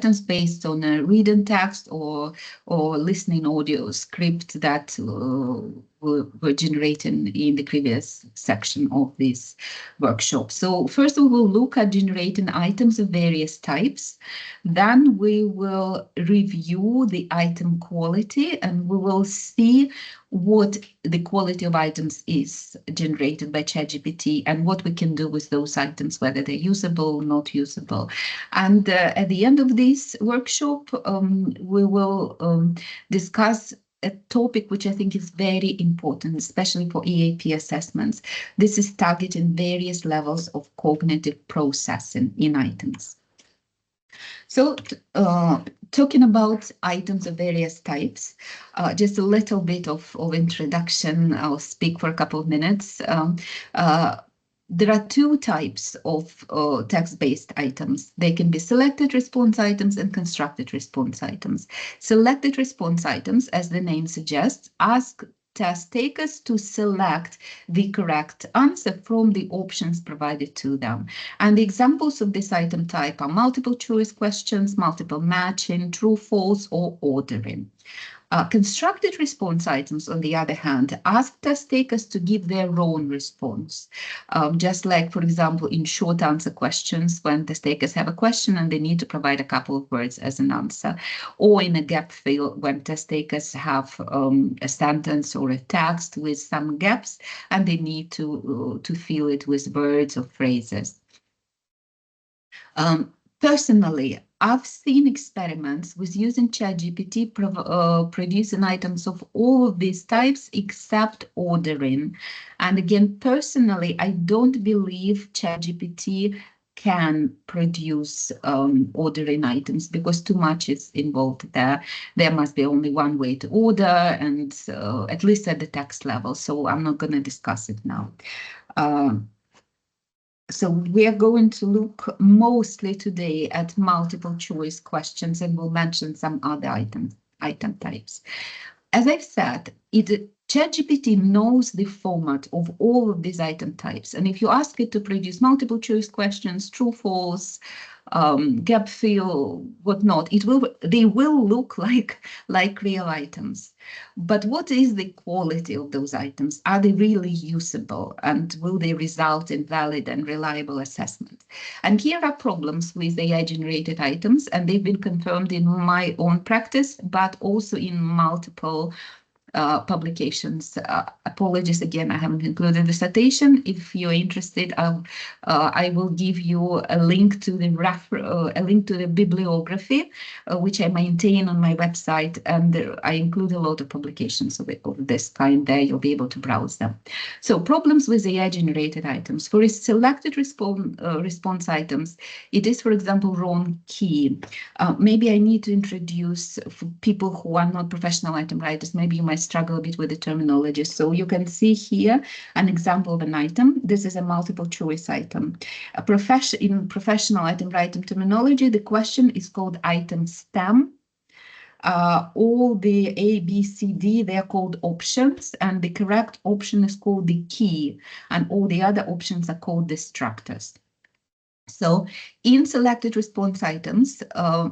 items based on a reading text or listening audio script that were generated in the previous section of this workshop. So first we will look at generating items of various types. Then we will review the item quality, and we will see what the quality of items is generated by ChatGPT and what we can do with those items, whether they're usable or not usable. And at the end of this workshop, we will discuss a topic which I think is very important, especially for EAP assessments. This is targeting various levels of cognitive processing in items. So talking about items of various types, just a little bit of introduction. I'll speak for a couple of minutes. There are two types of text-based items. They can be selected response items and constructed response items. Selected response items, as the name suggests, ask test takers to select the correct answer from the options provided to them. And the examples of this item type are multiple choice questions, multiple matching, true, false, or ordering. Constructed response items, on the other hand, ask test takers to give their own response. Just like, for example, in short answer questions, when test takers have a question and they need to provide a couple of words as an answer, or in a gap fill when test takers have a sentence or a text with some gaps and they need to fill it with words or phrases. Personally, I've seen experiments with using ChatGPT producing items of all of these types except ordering. And again, personally, I don't believe ChatGPT can produce ordering items because too much is involved there. There must be only one way to order, and at least at the text level. So I'm not going to discuss it now. So we are going to look mostly today at multiple choice questions, and we'll mention some other item types. As I've said, ChatGPT knows the format of all of these item types. And if you ask it to produce multiple choice questions, true, false, gap fill, whatnot, they will look like real items. But what is the quality of those items? Are they really usable? And will they result in valid and reliable assessment? And here are problems with AI-generated items, and they've been confirmed in my own practice, but also in multiple publications. Apologies again, I haven't included the citation. If you're interested, I will give you a link to the bibliography, which I maintain on my website, and I include a lot of publications of this kind there. You'll be able to browse them. So problems with AI-generated items. For selected response items, it is, for example, wrong key. Maybe I need to introduce for people who are not professional item writers. Maybe you might struggle a bit with the terminology. So you can see here an example of an item. This is a multiple choice item. In professional item writing terminology, the question is called item stem. All the A, B, C, D, they're called options, and the correct option is called the key, and all the other options are called distractors. So in selected response items,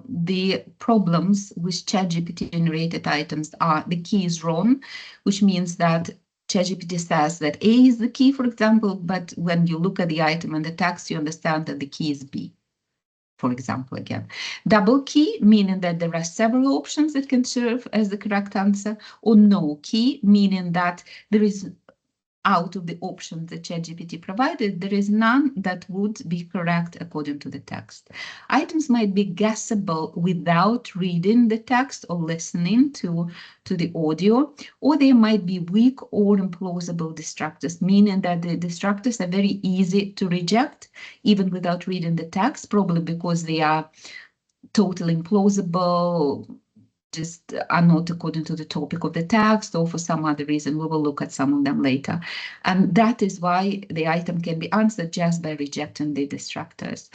the problems with ChatGPT generated items are the key is wrong, which means that ChatGPT says that A is the key, for example, but when you look at the item and the text, you understand that the key is B, for example, again. Double key, meaning that there are several options that can serve as the correct answer, or no key, meaning that there is out of the options that ChatGPT provided, there is none that would be correct according to the text. Items might be guessable without reading the text or listening to the audio, or they might be weak or implausible distractors, meaning that the distractors are very easy to reject, even without reading the text, probably because they are totally implausible, just are not according to the topic of the text, or for some other reason. We will look at some of them later. And that is why the item can be answered just by rejecting the distractors.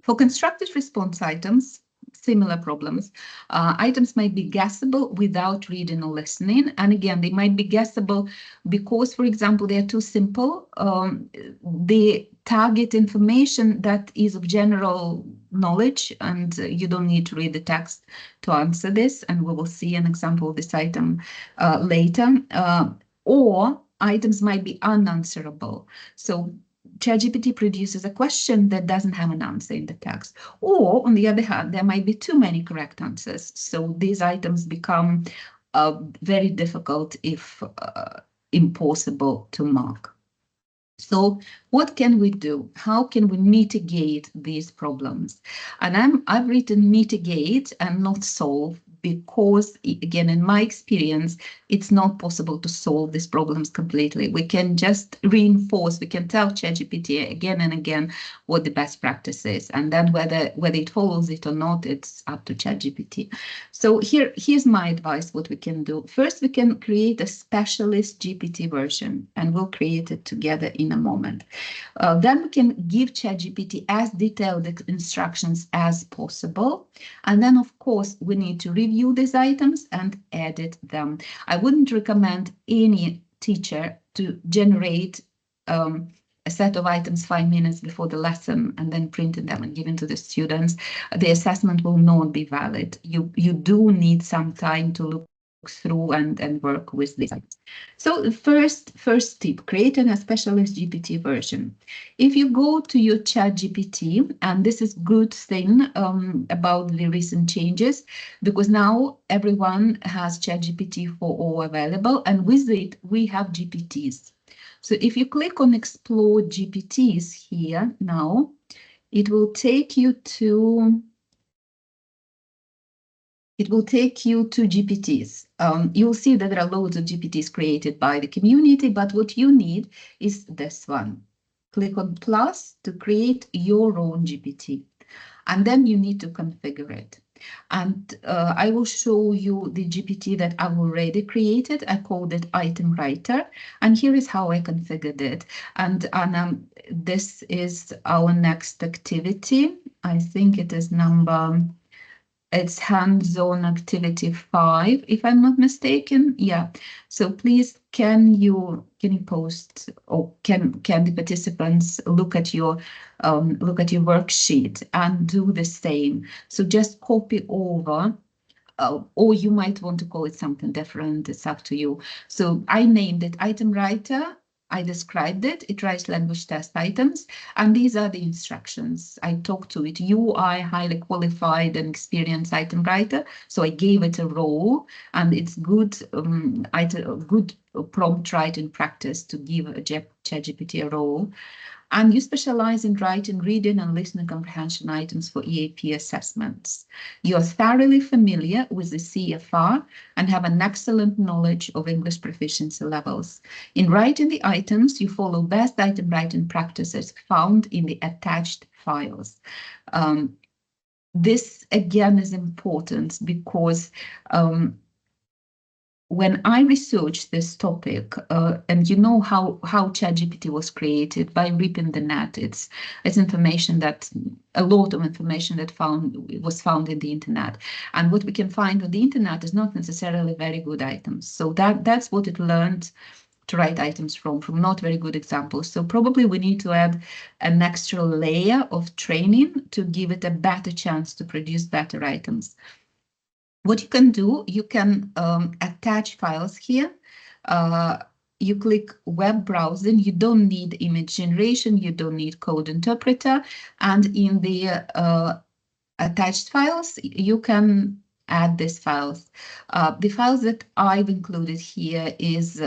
For constructed response items, similar problems. Items might be guessable without reading or listening. And again, they might be guessable because, for example, they are too simple. They target information that is of general knowledge, and you don't need to read the text to answer this. And we will see an example of this item later. Or items might be unanswerable. So ChatGPT produces a question that doesn't have an answer in the text. Or on the other hand, there might be too many correct answers. So these items become very difficult, if impossible, to mark. So what can we do? How can we mitigate these problems? And I've written mitigate and not solve, because, again, in my experience, it's not possible to solve these problems completely. We can just reinforce, we can tell ChatGPT again and again what the best practice is, and then whether it follows it or not, it's up to ChatGPT. So here's my advice, what we can do. First, we can create a specialist GPT version, and we'll create it together in a moment. Then we can give ChatGPT as detailed instructions as possible. And then, of course, we need to review these items and edit them. I wouldn't recommend any teacher to generate a set of items 5 minutes before the lesson and then printing them and giving to the students. The assessment will not be valid. You do need some time to look through and work with this. So the first tip, creating a specialist GPT version. If you go to your ChatGPT, and this is good thing about the recent changes, because now everyone has ChatGPT 4.0 available, and with it we have GPTs. So if you click on Explore GPTs here now, it will take you to GPTs. You'll see that there are loads of GPTs created by the community, but what you need is this one. Click on plus to create your own GPT, and then you need to configure it. And I will show you the GPT that I've already created. I called it Item Writer, and here is how I configured it. And this is our next activity. I think it is it's hands-on activity 5, if I'm not mistaken. Yeah. So please, can you post, or can the participants look at your worksheet and do the same? So just copy over. Or you might want to call it something different. It's up to you. So I named it Item Writer. I described it. It writes language test items, and these are the instructions. I talked to it. You are a highly qualified and experienced item writer, so I gave it a role, and it's good prompt writing practice to give a ChatGPT a role. And you specialize in writing, reading, and listening comprehension items for EAP assessments. You're thoroughly familiar with the CFR and have an excellent knowledge of English proficiency levels. In writing the items, you follow best item writing practices found in the attached files. This, again, is important because when I researched this topic, and you know how ChatGPT was created, by ripping the net. It's information that, a lot of information that was found in the internet. And what we can find on the internet is not necessarily very good items. So that's what it learned to write items from not very good examples. So probably we need to add an extra layer of training to give it a better chance to produce better items. What you can do, you can attach files here. You click web browsing. You don't need image generation. You don't need code interpreter. And in the attached files, you can add these files. The files that I've included here is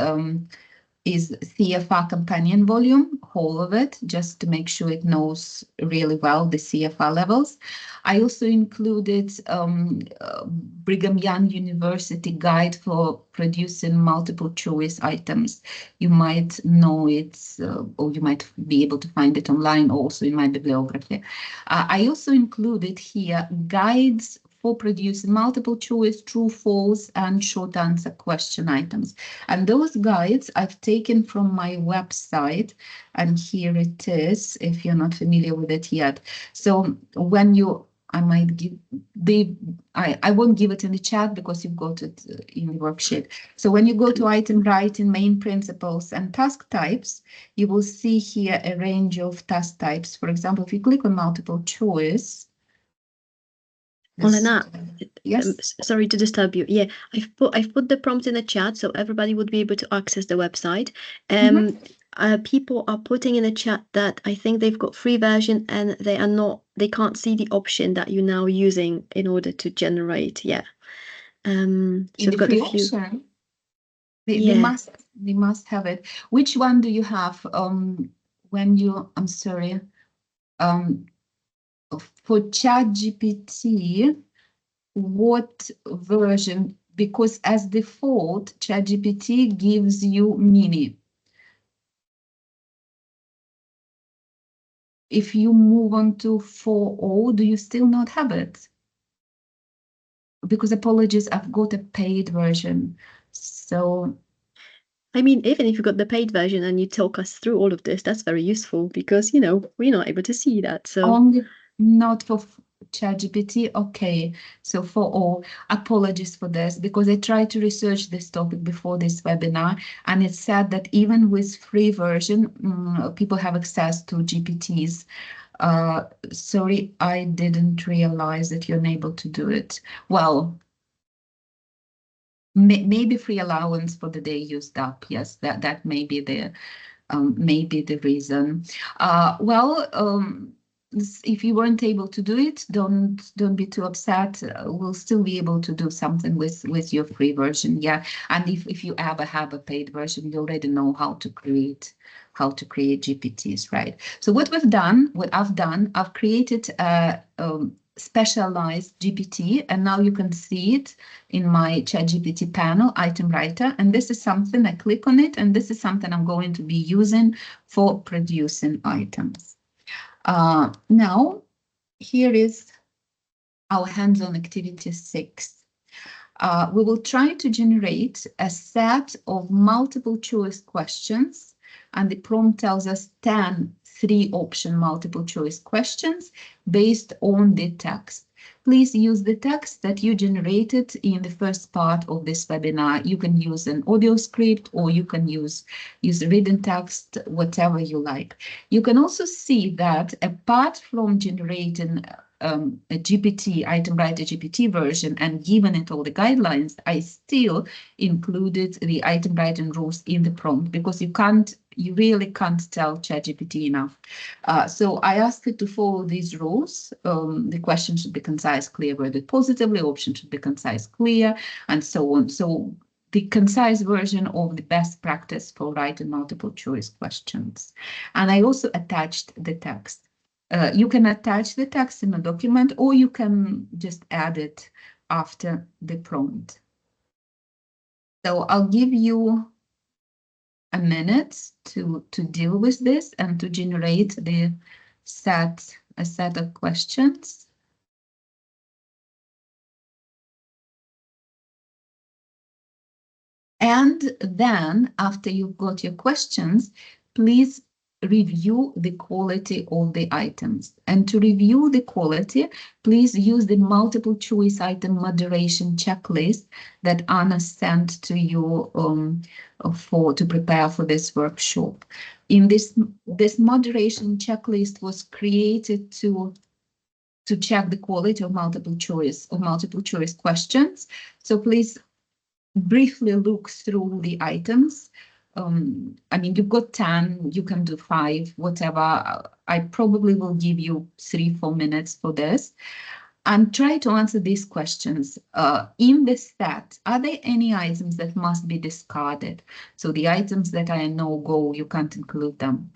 CFR companion volume, whole of it, just to make sure it knows really well the CFR levels. I also included Brigham Young University guide for producing multiple choice items. You might know it, or you might be able to find it online also in my bibliography. I also included here guides for producing multiple choice, true, false, and short answer question items. And those guides I've taken from my website, and here it is, if you're not familiar with it yet. So when you I might give I won't give it in the chat because you've got it in the worksheet. So when you go to item writing, main principles and task types, you will see here a range of task types. For example, if you click on multiple choice. Olena, yes. Sorry to disturb you. Yeah, I've put the prompt in the chat so everybody would be able to access the website. People are putting in the chat that I think they've got free version and they can't see the option that you're now using in order to generate. Yeah. So we've got a few. Option. They must have it. Which one do you have? When you, I'm sorry. For ChatGPT, what version? Because as default, ChatGPT gives you mini. If you move on to 4.0, do you still not have it? Because apologies, I've got a paid version. So I mean, even if you got the paid version and you talk us through all of this, that's very useful because, you know, we're not able to see that. So only not for ChatGPT. Okay, so for all, apologies for this because I tried to research this topic before this webinar, and it said that even with free version, people have access to GPTs. Sorry, I didn't realize that you're unable to do it. Well, maybe free allowance for the day used up. Yes, that may be the reason. If you weren't able to do it, don't be too upset. We'll still be able to do something with your free version. Yeah, and if you ever have a paid version, you already know how to create GPTs, right? So what I've done, I've created a specialized GPT, and now you can see it in my ChatGPT panel, item writer, and this is something I click on it, and this is something I'm going to be using for producing items. Now, here is our hands-on activity 6. We will try to generate a set of multiple choice questions, and the prompt tells us 10 3-option multiple choice questions based on the text. Please use the text that you generated in the first part of this webinar. You can use an audio script or you can use written text, whatever you like. You can also see that apart from generating a GPT, item writer GPT version, and given it all the guidelines, I still included the item writing rules in the prompt because you really can't tell ChatGPT enough. So I asked it to follow these rules. The question should be concise, clear, worded positively, option should be concise, clear, and so on. So the concise version of the best practice for writing multiple choice questions. And I also attached the text. You can attach the text in a document or you can just add it after the prompt. So I'll give you a minute to deal with this and to generate a set of questions. And then after you've got your questions, please review the quality of the items. And to review the quality, please use the multiple choice item moderation checklist that Anna sent to you to prepare for this workshop. In this moderation checklist was created to check the quality of multiple choice questions. So please briefly look through the items. I mean, you've got 10, you can do 5, whatever. I probably will give you 3-4 minutes for this. And try to answer these questions. In the set, are there any items that must be discarded? So the items that are a no-go, you can't include them.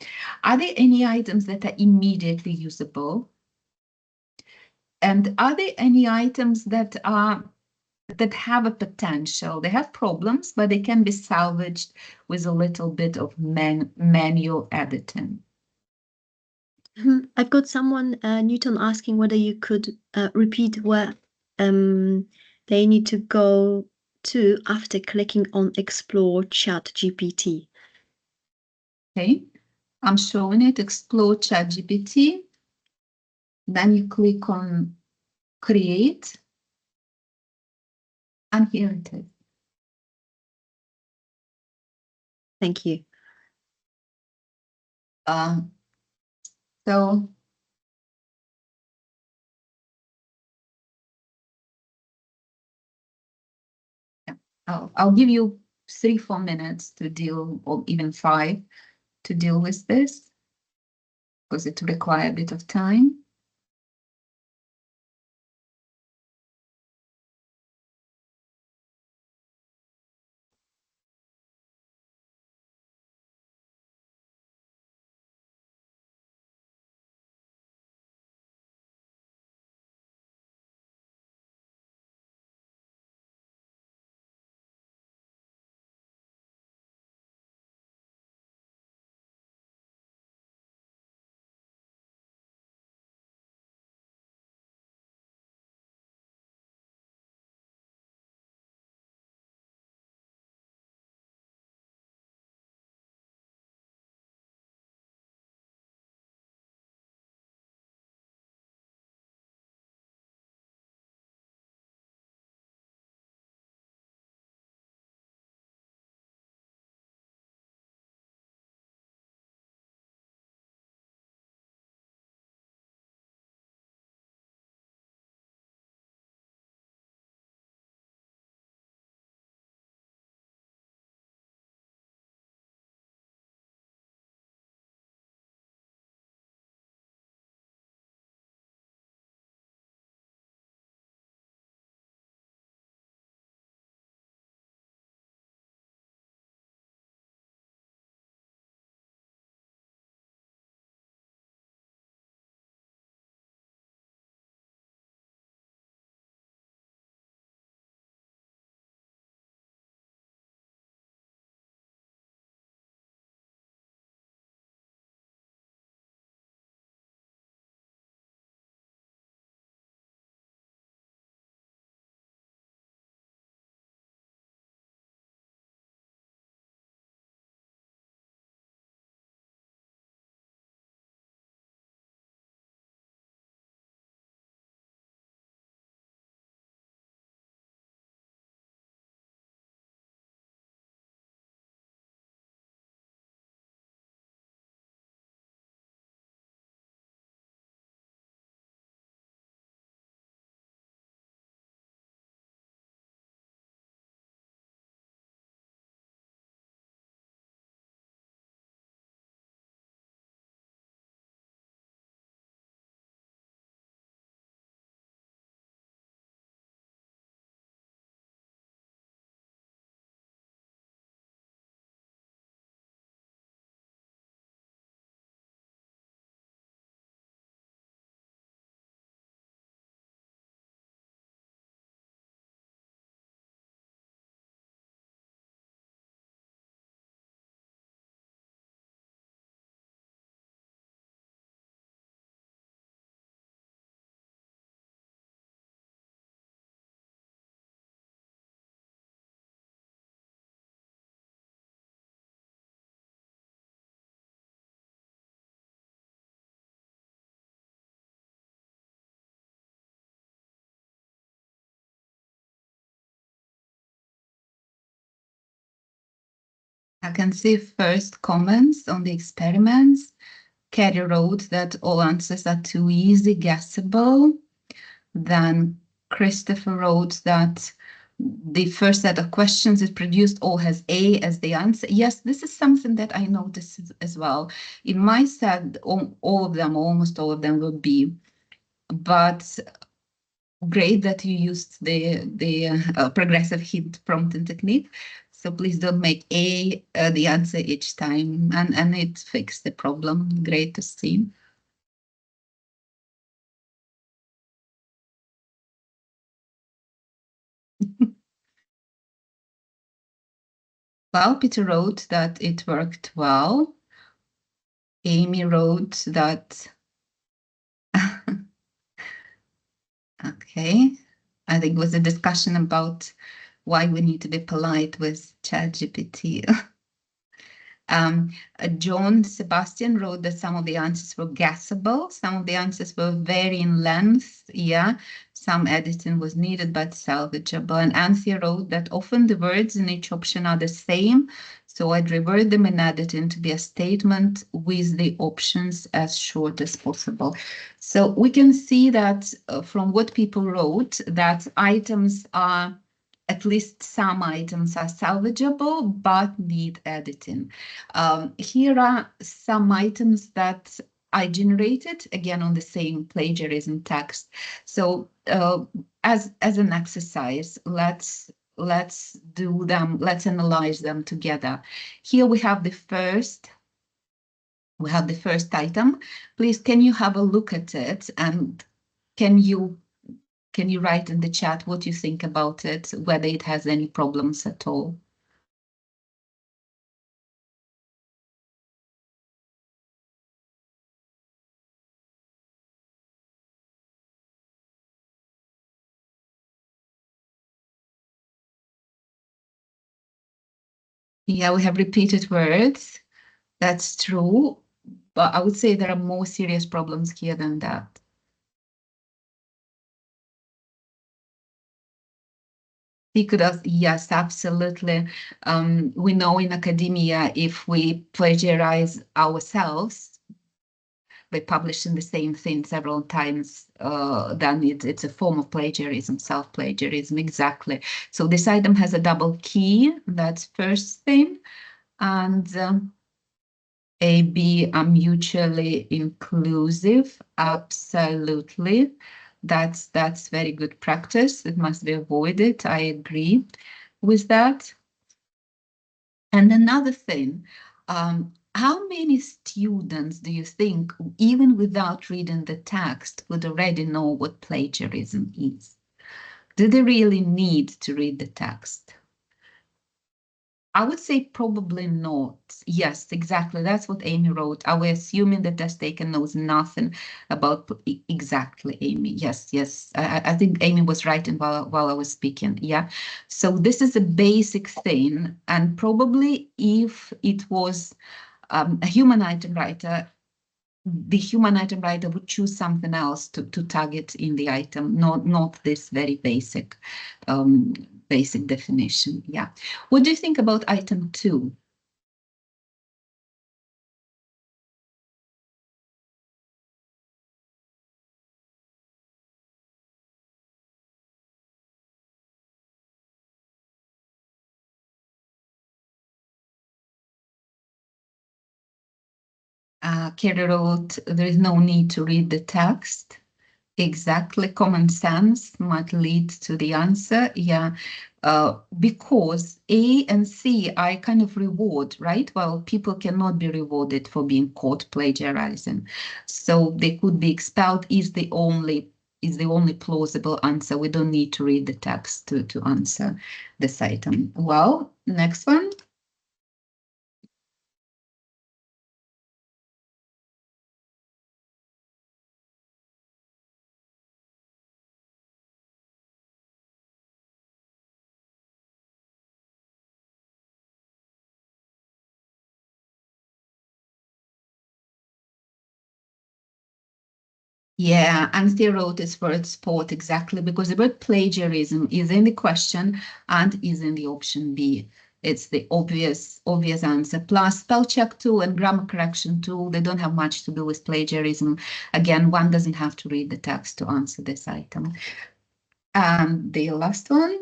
Are there any items that are immediately usable? And are there any items that have a potential? They have problems, but they can be salvaged with a little bit of manual editing. I've got someone, Newton, asking whether you could repeat where they need to go to after clicking on Explore ChatGPT. Okay, I'm showing it, Explore ChatGPT. Then you click on create, and here it is. Thank you. So I'll give you 3-4 minutes to deal, or even 5, to deal with this, because it requires a bit of time. I can see first comments on the experiments. Carrie wrote that all answers are too easy, guessable. Then Christopher wrote that the first set of questions it produced all has A as the answer. Yes, this is something that I noticed as well. In my set, all of them, almost all of them will B. But great that you used the progressive hint prompting technique. So please don't make A the answer each time, and it fixed the problem. Great to see. Well, Peter wrote that it worked well. Amy wrote that. Okay, I think it was a discussion about why we need to be polite with ChatGPT. John Sebastian wrote that some of the answers were guessable, some of the answers were very in length. Yeah, Some editing was needed but salvageable. And Anthea wrote that often the words in each option are the same, so I'd revert them in editing to be a statement with the options as short as possible. So we can see that from what people wrote, that items are, at least some items are salvageable but need editing. Here are some items that I generated, again, on the same plagiarism text. So as an exercise, let's do them, let's analyze them together. Here we have the first item. Please, can you have a look at it, and can you write in the chat what you think about it, whether it has any problems at all? Yeah, we have repeated words. That's true, but I would say there are more serious problems here than that. Yes, absolutely. We know in academia, if we plagiarize ourselves by publishing the same thing several times, then it's a form of plagiarism, self-plagiarism, exactly. So this item has a double key, that's first thing. And A, B are mutually inclusive, absolutely. That's very good practice. It must be avoided. I agree with that. And another thing, how many students do you think, even without reading the text, would already know what plagiarism is? Do they really need to read the text? I would say probably not. Yes, exactly. That's what Amy wrote. Are we assuming the test taker knows nothing about exactly, Amy? Yes, yes. I think Amy was writing while I was speaking. Yeah. So this is a basic thing, and probably if it was a human item writer, the human item writer would choose something else to target in the item, not this very basic basic definition. Yeah. What do you think about item 2? Kerry wrote, there is no need to read the text. Exactly, common sense might lead to the answer. Yeah, because A and C are kind of reward, right? Well, people cannot be rewarded for being caught plagiarizing, so they could be expelled. Is the only plausible answer. We don't need to read the text to answer this item. Well, next one. Yeah, Anthea wrote this word sport exactly because the word plagiarism is in the question and is in the option B. It's the obvious answer. Plus spell check tool and grammar correction tool, they don't have much to do with plagiarism. Again, one doesn't have to read the text to answer this item. And the last one.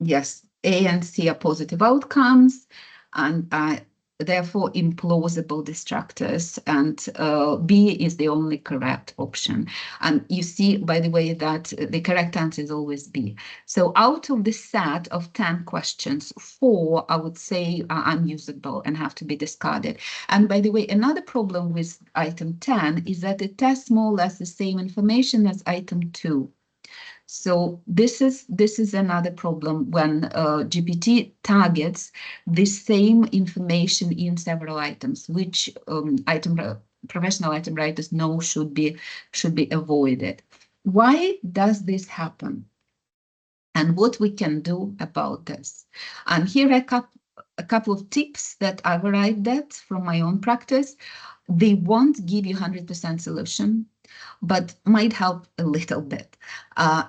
Yes, A and C are positive outcomes, and therefore implausible distractors, and B is the only correct option. And you see, by the way, that the correct answer is always B. So out of the set of 10 questions, 4, I would say, are unusable and have to be discarded. And by the way, another problem with item 10 is that it tests more or less the same information as item 2. So this is another problem when GPT targets the same information in several items, which professional item writers know should be avoided. Why does this happen? And what we can do about this? And here are a couple of tips that I've arrived at from my own practice. They won't give you 100% solution, but might help a little bit.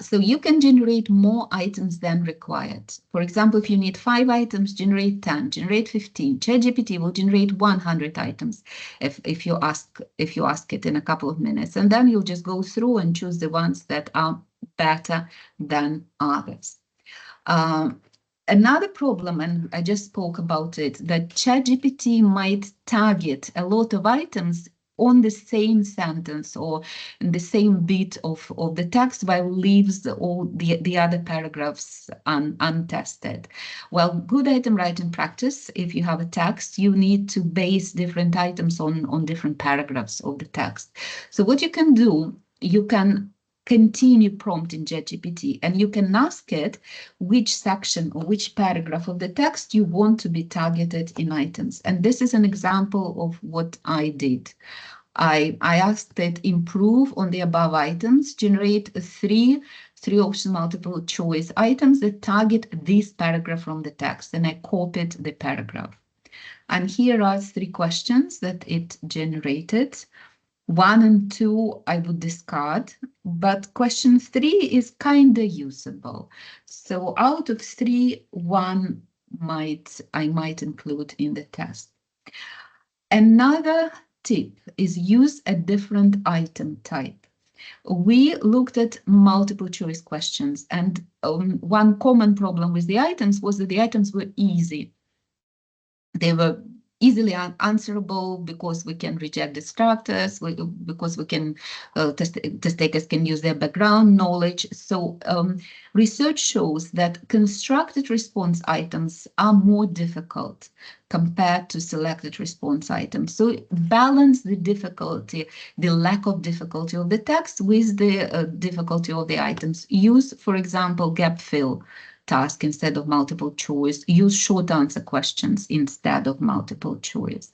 So you can generate more items than required. For example, if you need 5 items, generate 10, generate 15. ChatGPT will generate 100 items if you ask it in a couple of minutes, and then you'll just go through and choose the ones that are better than others. Another problem, and I just spoke about it, that ChatGPT might target a lot of items on the same sentence or in the same bit of the text, while leaves all the other paragraphs untested. Well, good item writing practice, if you have a text, you need to base different items on different paragraphs of the text. So what you can do, you can continue prompting ChatGPT, and you can ask it which section or which paragraph of the text you want to be targeted in items. And this is an example of what I did. I asked it improve on the above items, generate three option multiple choice items that target this paragraph from the text, and I copied the paragraph. And here are 3 questions that it generated. 1 and 2 I would discard, but question 3 is kind of usable. So out of 3, 1 I might include in the test. Another tip is use a different item type. We looked at multiple choice questions, and one common problem with the items was that the items were easy. They were easily answerable because we can reject distractors, because we can test takers can use their background knowledge. So research shows that constructed response items are more difficult compared to selected response items. So balance the difficulty, the lack of difficulty of the text with the difficulty of the items. Use, for example, gap fill task instead of multiple choice. Use short answer questions instead of multiple choice.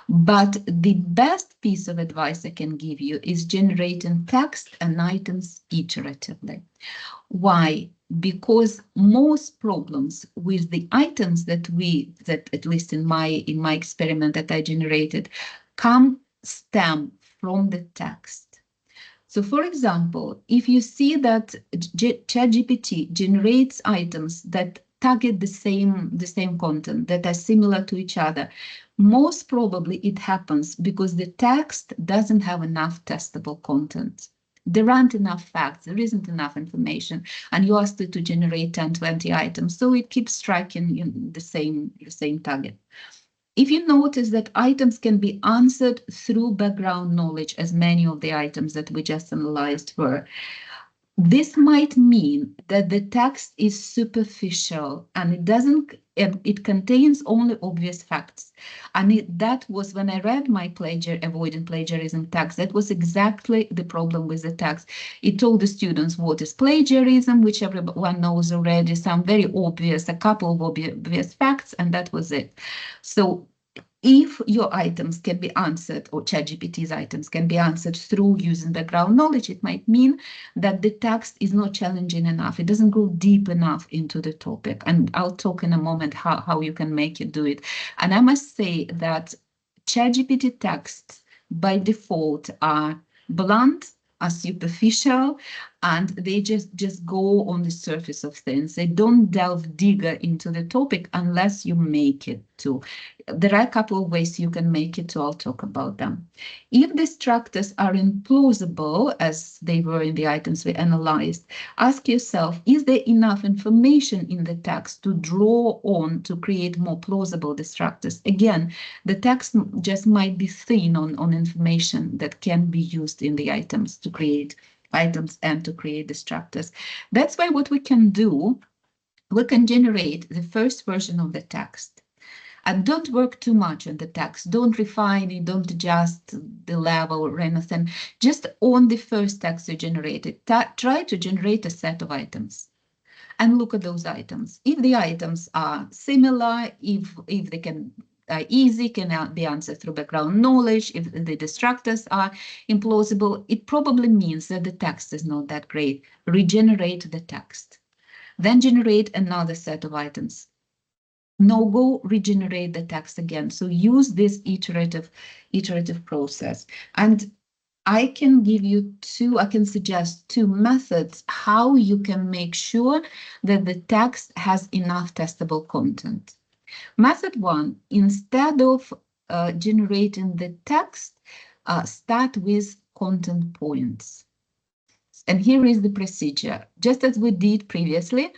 But the best piece of advice I can give you is generating text and items iteratively. Why? Because most problems with the items that at least in my experiment that I generated, stem from the text. So, for example, if you see that ChatGPT generates items that target the same content, that are similar to each other, most probably it happens because the text doesn't have enough testable content. There aren't enough facts, there isn't enough information, and you asked it to generate 10, 20 items, so it keeps striking the same target. If you notice that items can be answered through background knowledge, as many of the items that we just analyzed were, this might mean that the text is superficial and it contains only obvious facts. And that was when I read my avoiding plagiarism text, that was exactly the problem with the text. It told the students what is plagiarism, which everyone knows already, some very obvious, a couple of obvious facts, and that was it. So if your items can be answered, or ChatGPT's items can be answered through using background knowledge, it might mean that the text is not challenging enough. It doesn't go deep enough into the topic. And I'll talk in a moment how you can make it do it. And I must say that ChatGPT texts by default are blunt, are superficial, and they just go on the surface of things. They don't delve deeper into the topic unless you make it to. There are a couple of ways you can make it to. I'll talk about them. If the structures are implausible, as they were in the items we analyzed, ask yourself, is there enough information in the text to draw on to create more plausible destructors? Again, the text just might be thin on information that can be used in the items to create items and to create destructors. That's why what we can do, we can generate the first version of the text. And don't work too much on the text. Don't refine it, don't adjust the level or anything. Just on the first text you generated, try to generate a set of items and look at those items. If the items are similar, if they can easy, can be answered through background knowledge, if the destructors are implausible, it probably means that the text is not that great. Regenerate the text. Then generate another set of items. No, go regenerate the text again. So use this iterative process. And I can suggest two methods how you can make sure that the text has enough testable content. Method one, instead of generating the text, start with content points. And here is the procedure. Just as we did previously,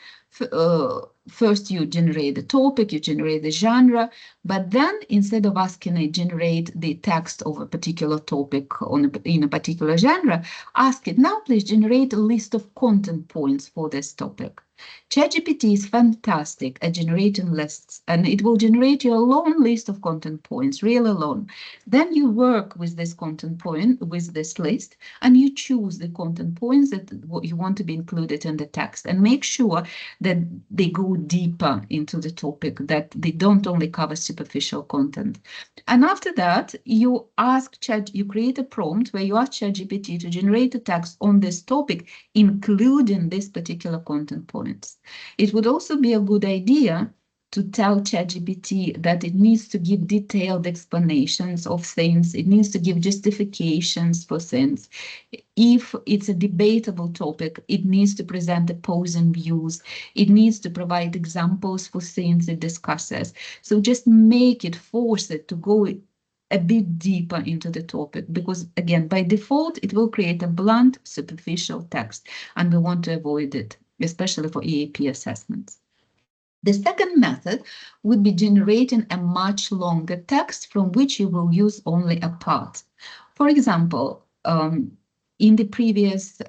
first you generate the topic, you generate the genre, but then instead of asking it generate the text of a particular topic in a particular genre, ask it, now please generate a list of content points for this topic. ChatGPT is fantastic at generating lists, and it will generate you a long list of content points, really long. Then you work with this content point, with this list, and you choose the content points that you want to be included in the text, and make sure that they go deeper into the topic, that they don't only cover superficial content. And after that, you create a prompt where you ask ChatGPT to generate a text on this topic, including this particular content points. It would also be a good idea to tell ChatGPT that it needs to give detailed explanations of things. It needs to give justifications for things. If it's a debatable topic, it needs to present opposing views. It needs to provide examples for things it discusses. So just force it to go a bit deeper into the topic, because again, by default, it will create a blunt, superficial text, and we want to avoid it, especially for EAP assessments. The second method would be generating a much longer text from which you will use only a part. For example, in the previous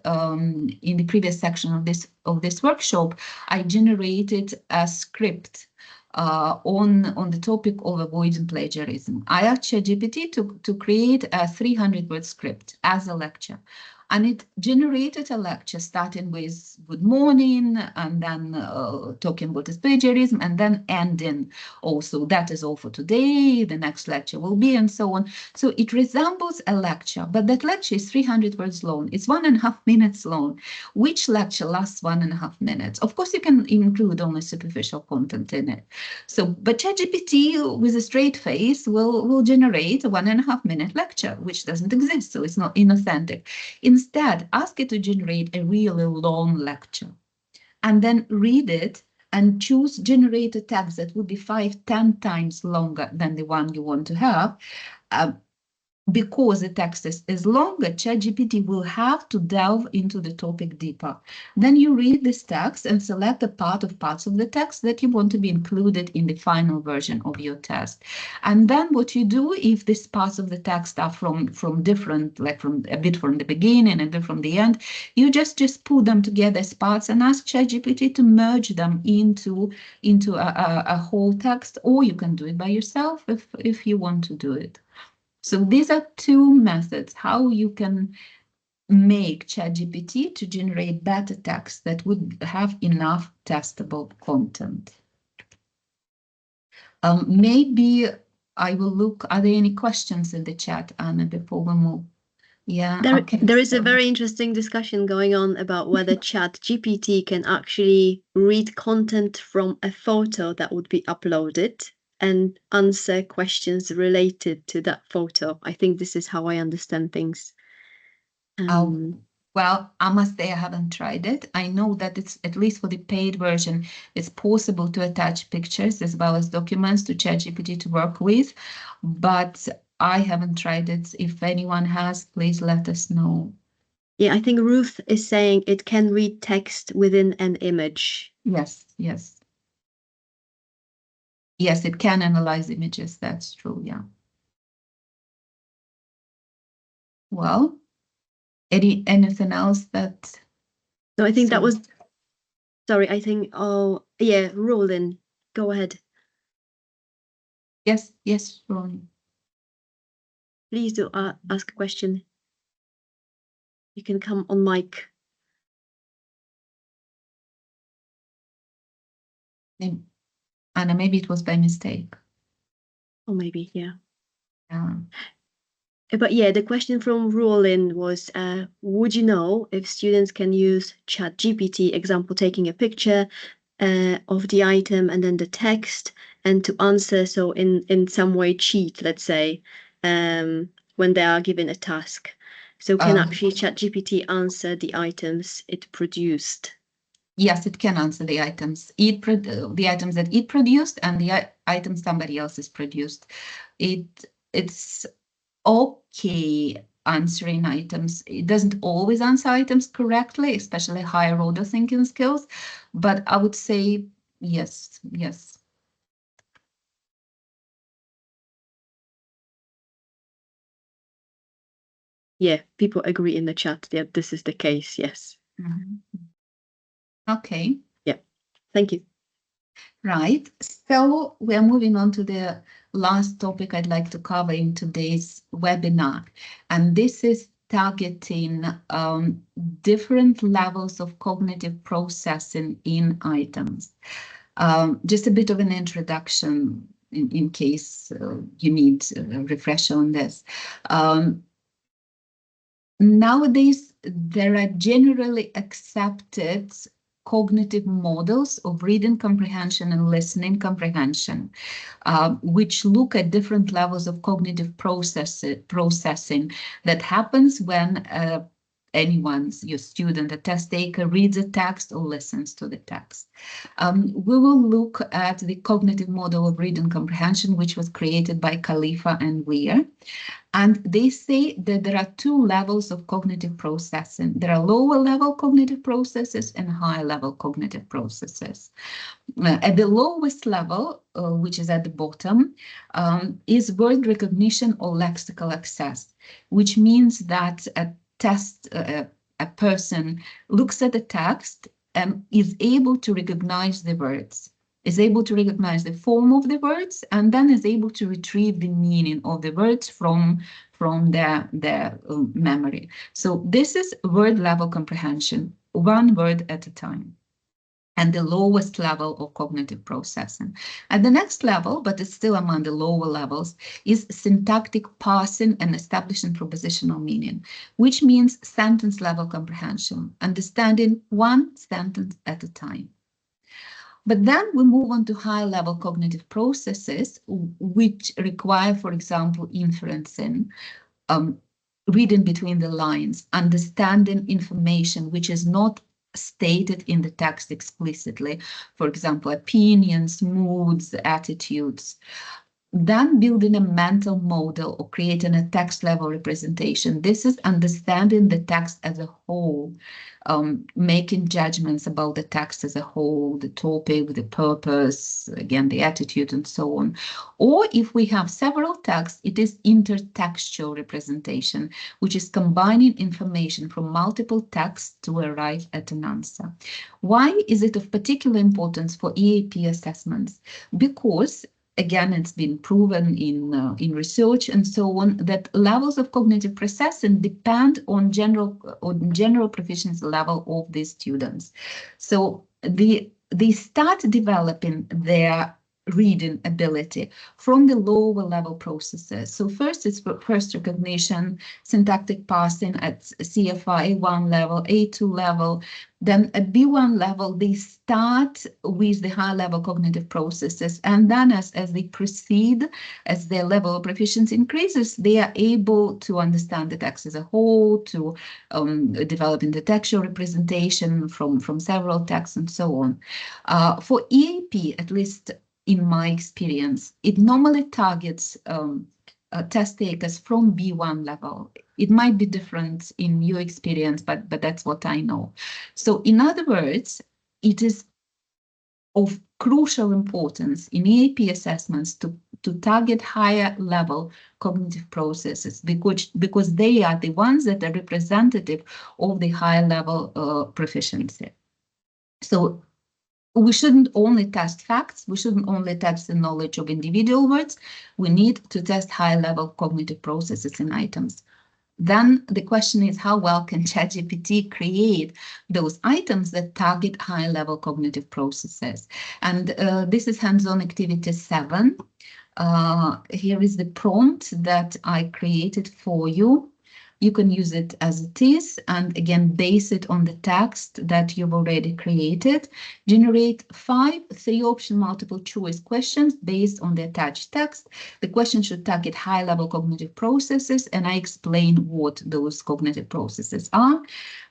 section of this workshop, I generated a script on the topic of avoiding plagiarism. I asked ChatGPT to create a 300-word script as a lecture. And it generated a lecture starting with good morning, and then talking about plagiarism, and then ending also, that is all for today, the next lecture will be, and so on. So it resembles a lecture, but that lecture is 300 words long. It's 1.5 minutes long. Which lecture lasts 1.5 minutes? Of course, you can include only superficial content in it. So, but ChatGPT with a straight face will generate a 1.5 minute lecture, which doesn't exist, so it's not inauthentic. Instead, ask it to generate a really long lecture, and then read it and generate a text that would be 5-10 times longer than the one you want to have. Because the text is longer, ChatGPT will have to delve into the topic deeper. Then you read this text and select a parts of the text that you want to be included in the final version of your test. And then what you do, if these parts of the text are from different, like from a bit from the beginning and then from the end, you just put them together as parts and ask ChatGPT to merge them into a whole text, or you can do it by yourself if you want to do it. So these are two methods how you can make ChatGPT to generate better text that would have enough testable content. Maybe I will look, are there any questions in the chat, Anna, before we move? Yeah, there is a very interesting discussion going on about whether ChatGPT can actually read content from a photo that would be uploaded and answer questions related to that photo. I think this is how I understand things. Well, I must say I haven't tried it. I know that it's, at least for the paid version, it's possible to attach pictures as well as documents to ChatGPT to work with, but I haven't tried it. If anyone has, please let us know. Yeah, I think Ruth is saying it can read text within an image. Yes, yes. Yes, it can analyze images. That's true, yeah. Well, anything else that... No, I think that was... Sorry, I think, oh, yeah, Roland, go ahead. Yes, yes, Ronnie. Please do ask a question. You can come on mic. Anna, maybe it was by mistake. Or maybe, yeah. Yeah. But yeah, the question from Roland was, would you know if students can use ChatGPT, example, taking a picture of the item and then the text, and to answer, so in some way cheat, let's say, when they are given a task. So can actually ChatGPT answer the items it produced? Yes, it can answer the items. The items that it produced and the items somebody else has produced. It's okay answering items. It doesn't always answer items correctly, especially higher order thinking skills, but I would say yes, yes. Yeah, people agree in the chat that this is the case, yes. Okay. Yeah, thank you. Right. So we're moving on to the last topic I'd like to cover in today's webinar, and this is targeting different levels of cognitive processing in items. Just a bit of an introduction in case you need a refresher on this. Nowadays, there are generally accepted cognitive models of reading comprehension and listening comprehension, which look at different levels of cognitive processing that happens when your student, a test taker, reads a text or listens to the text. We will look at the cognitive model of reading comprehension, which was created by Khalifa and Weir. And they say that there are two levels of cognitive processing. There are lower level cognitive processes and higher level cognitive processes. At the lowest level, which is at the bottom, is word recognition or lexical access, which means that a person looks at the text and is able to recognize the words, is able to recognize the form of the words, and then is able to retrieve the meaning of the words from their memory. So this is word level comprehension, one word at a time, and the lowest level of cognitive processing. At the next level, but it's still among the lower levels, is syntactic parsing and establishing propositional meaning, which means sentence level comprehension, understanding one sentence at a time. But then we move on to high level cognitive processes, which require, for example, inferencing, reading between the lines, understanding information which is not stated in the text explicitly, for example, opinions, moods, attitudes. Then building a mental model or creating a text level representation. This is understanding the text as a whole, making judgments about the text as a whole, the topic, the purpose, again, the attitude, and so on. Or if we have several texts, it is intertextual representation, which is combining information from multiple texts to arrive at an answer. Why is it of particular importance for EAP assessments? Because again, it's been proven in research and so on that levels of cognitive processing depend on general proficiency level of the students. So they start developing their reading ability from the lower level processes. So first it's first recognition, syntactic parsing at CFR A1 level, A2 level. Then at B1 level, they start with the high level cognitive processes. And then as they proceed, as their level of proficiency increases, they are able to understand the text as a whole, to develop intertextual representation from several texts and so on. For EAP, at least in my experience, it normally targets test takers from B1 level. It might be different in your experience, but that's what I know. So in other words, it is of crucial importance in EAP assessments to target higher level cognitive processes because they are the ones that are representative of the higher level proficiency. So we shouldn't only test facts. We shouldn't only test the knowledge of individual words. We need to test high-level cognitive processes in items. Then the question is, how well can ChatGPT create those items that target high-level cognitive processes? And this is hands-on activity 7. Here is the prompt that I created for you. You can use it as it is, and again, base it on the text that you've already created. Generate 5 3-option multiple choice questions based on the attached text. The question should target high-level cognitive processes, and I explain what those cognitive processes are.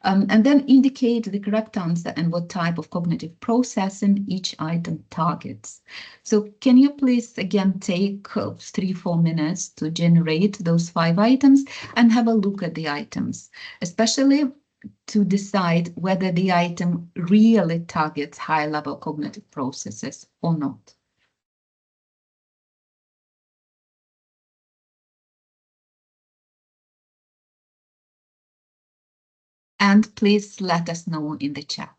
And then indicate the correct answer and what type of cognitive processing each item targets. So can you please again take 3-4 minutes to generate those 5 items and have a look at the items, especially to decide whether the item really targets high-level cognitive processes or not. And please let us know in the chat.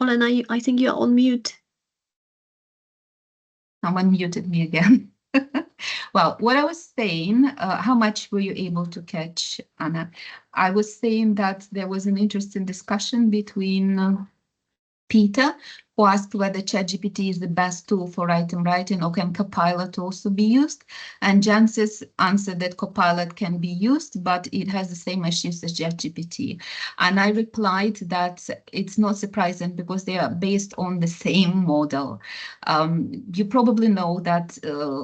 Olena, I think you're on mute. Someone muted me again. Well, what I was saying, how much were you able to catch, Anna? I was saying that there was an interesting discussion between Peter, who asked whether ChatGPT is the best tool for item writing, or can Copilot also be used? And Jancis answered that Copilot can be used, but it has the same issues as ChatGPT. And I replied that it's not surprising because they are based on the same model. You probably know that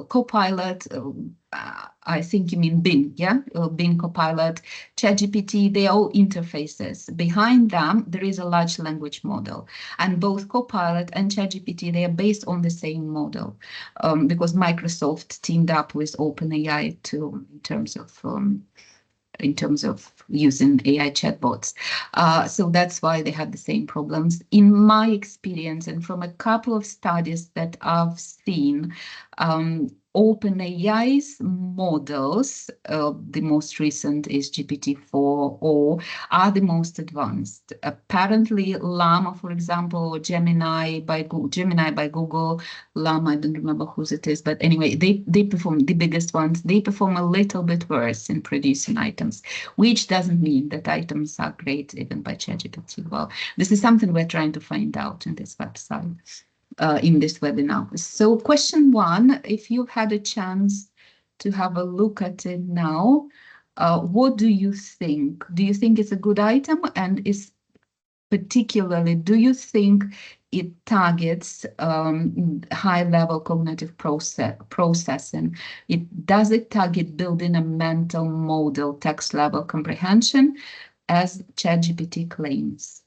Copilot, I think you mean Bing, yeah? Bing Copilot, ChatGPT, they are all interfaces. Behind them, there is a large language model. And both Copilot and ChatGPT, they are based on the same model because Microsoft teamed up with OpenAI in terms of using AI chatbots. So that's why they have the same problems. In my experience, and from a couple of studies that I've seen, OpenAI's models, the most recent is GPT-4o, are the most advanced. Apparently, Llama, for example, or Gemini by Google, Llama, I don't remember whose it is, but anyway, they perform, the biggest ones, they perform a little bit worse in producing items, which doesn't mean that items are great even by ChatGPT. Well, this is something we're trying to find out in this website. In this webinar. So question one, if you've had a chance to have a look at it now, what do you think? Do you think it's a good item? And is particularly, do you think it targets high-level cognitive processing? Does it target building a mental model, text-level comprehension, as ChatGPT claims?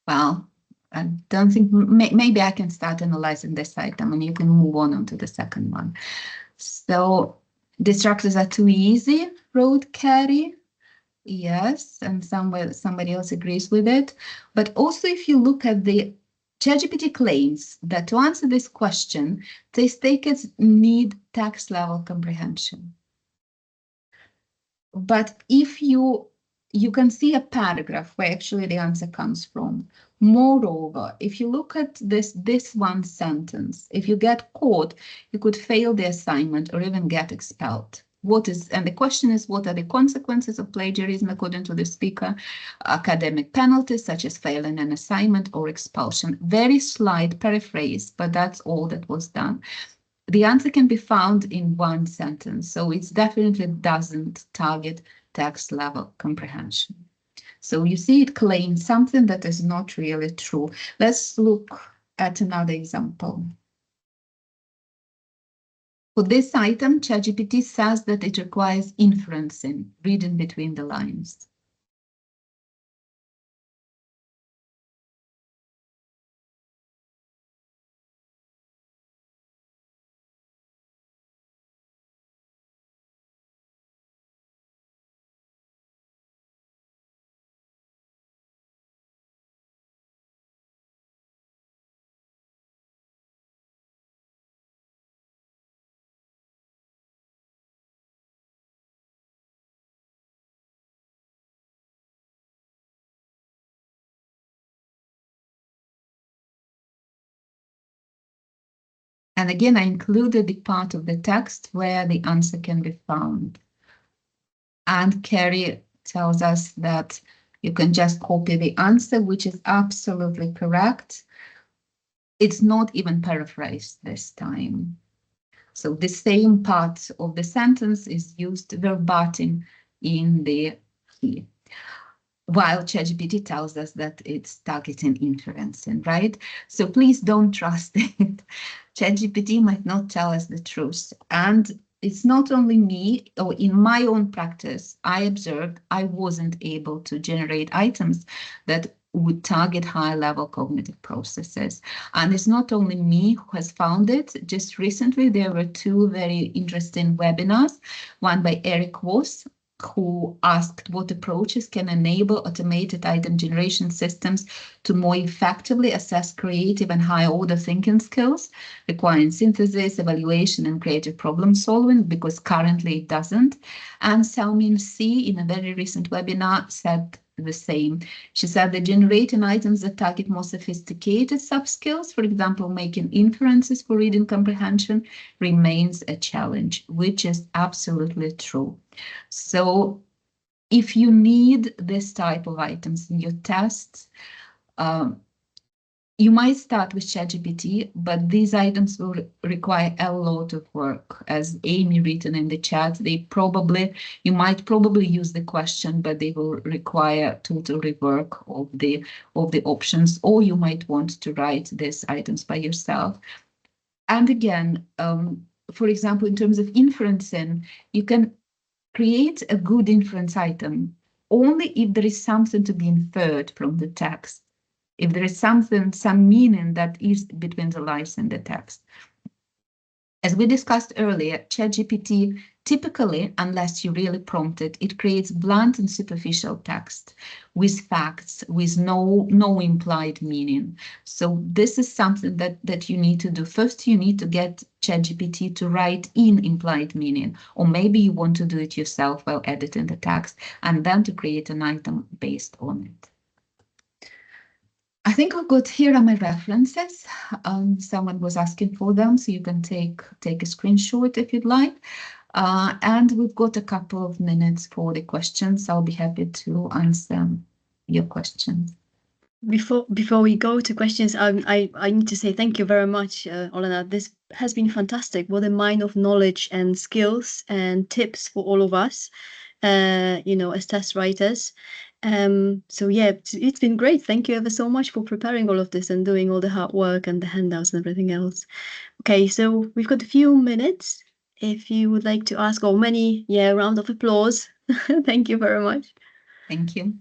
Well, I don't think, maybe I can start analyzing this item and you can move on to the second one. So the structures are too easy, wrote Carrie. Yes, and somebody else agrees with it. But also if you look at the ChatGPT claims that to answer this question, they statements need text level comprehension. But if you can see a paragraph where actually the answer comes from. Moreover, if you look at this one sentence, if you get caught, you could fail the assignment or even get expelled. And the question is, what are the consequences of plagiarism according to the speaker? Academic penalties such as failing an assignment or expulsion. Very slight paraphrase, but that's all that was done. The answer can be found in one sentence, so it definitely doesn't target text level comprehension. So you see it claims something that is not really true. Let's look at another example. For this item, ChatGPT says that it requires inferencing, reading between the lines. And again, I included the part of the text where the answer can be found. And Carrie tells us that you can just copy the answer, which is absolutely correct. It's not even paraphrased this time. So the same part of the sentence is used verbatim in the key. While ChatGPT tells us that it's targeting inferencing, right? So please don't trust it. ChatGPT might not tell us the truth. And it's not only me, or in my own practice, I observed I wasn't able to generate items that would target high-level cognitive processes. And it's not only me who has found it. Just recently, there were two very interesting webinars, one by Eric Voss, who asked what approaches can enable automated item generation systems to more effectively assess creative and high-order thinking skills, requiring synthesis, evaluation, and creative problem solving, because currently it doesn't. And Xiaomin C, in a very recent webinar, said the same. She said that generating items that target more sophisticated sub-skills, for example, making inferences for reading comprehension, remains a challenge, which is absolutely true. So if you need this type of items in your tests, you might start with ChatGPT, but these items will require a lot of work. As Amy written in the chat, you might probably use the question, but they will require total rework of the options, or you might want to write these items by yourself. And again, for example, in terms of inferencing, you can create a good inference item only if there is something to be inferred from the text. If there is some meaning that is between the lines and the text. As we discussed earlier, ChatGPT typically, unless you really prompt it, it creates blunt and superficial text with facts, with no implied meaning. So this is something that you need to do. First, you need to get ChatGPT to write in implied meaning, or maybe you want to do it yourself while editing the text, and then to create an item based on it. I think I've got, here are my references. Someone was asking for them, so you can take a screenshot if you'd like. And we've got a couple of minutes for the questions. I'll be happy to answer your questions. Before we go to questions, I need to say thank you very much, Olena. This has been fantastic. What a mine of knowledge and skills and tips for all of us, as test writers. So yeah, it's been great. Thank you ever so much for preparing all of this and doing all the hard work and the handouts and everything else. Okay, so we've got a few minutes if you would like to ask, or many, round of applause. Thank you very much. Thank you.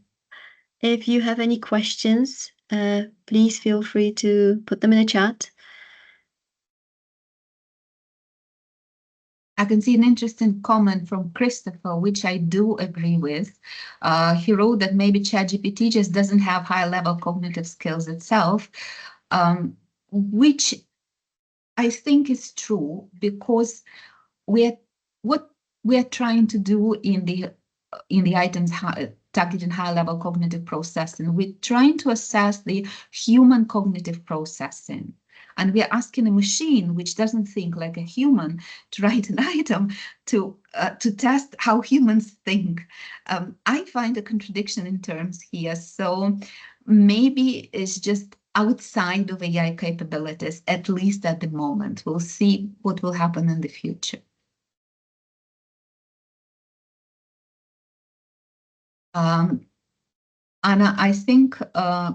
If you have any questions, please feel free to put them in the chat. I can see an interesting comment from Christopher, which I do agree with. He wrote that maybe ChatGPT just doesn't have high-level cognitive skills itself, which I think is true, because what we are trying to do in the items targeting high-level cognitive processing, we're trying to assess the human cognitive processing. And we are asking a machine, which doesn't think like a human, to write an item to test how humans think. I find a contradiction in terms here. So maybe it's just outside of AI capabilities, at least at the moment. We'll see what will happen in the future. Anna, I think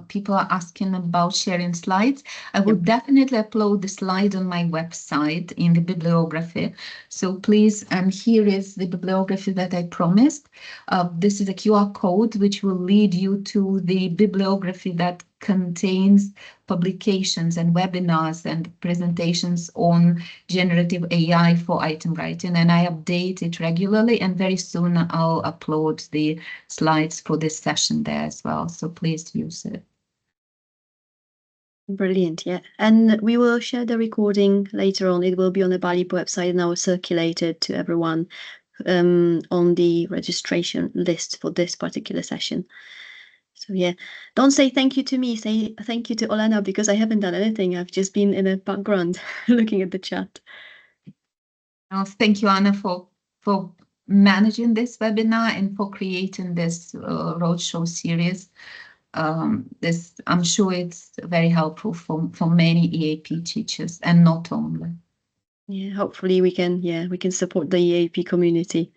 people are asking about sharing slides. I will definitely upload the slide on my website in the bibliography. So please, and here is the bibliography that I promised. This is a QR code which will lead you to the bibliography that contains publications and webinars and presentations on generative AI for item writing, and I update it regularly, and very soon I'll upload the slides for this session there as well, so please use it. Brilliant, yeah. And we will share the recording later on. It will be on the BALEAP website, and I will circulate it to everyone on the registration list for this particular session. So yeah, don't say thank you to me, say thank you to Olena, because I haven't done anything. I've just been in the background looking at the chat. Oh, thank you, Anna, for managing this webinar and for creating this roadshow series. I'm sure it's very helpful for many EAP teachers, and not only. Yeah, hopefully we can support the EAP community.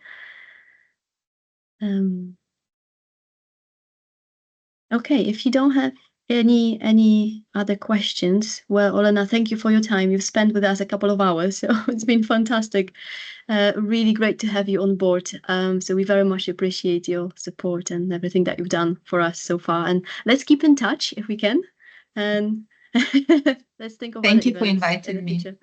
Okay, if you don't have Any other questions? Well, Olena, thank you for your time. You've spent with us a couple of hours, so it's been fantastic. Really great to have you on board. So we very much appreciate your support and everything that you've done for us so far. And let's keep in touch if we can. And let's think of Thank other you for events in inviting the me. future.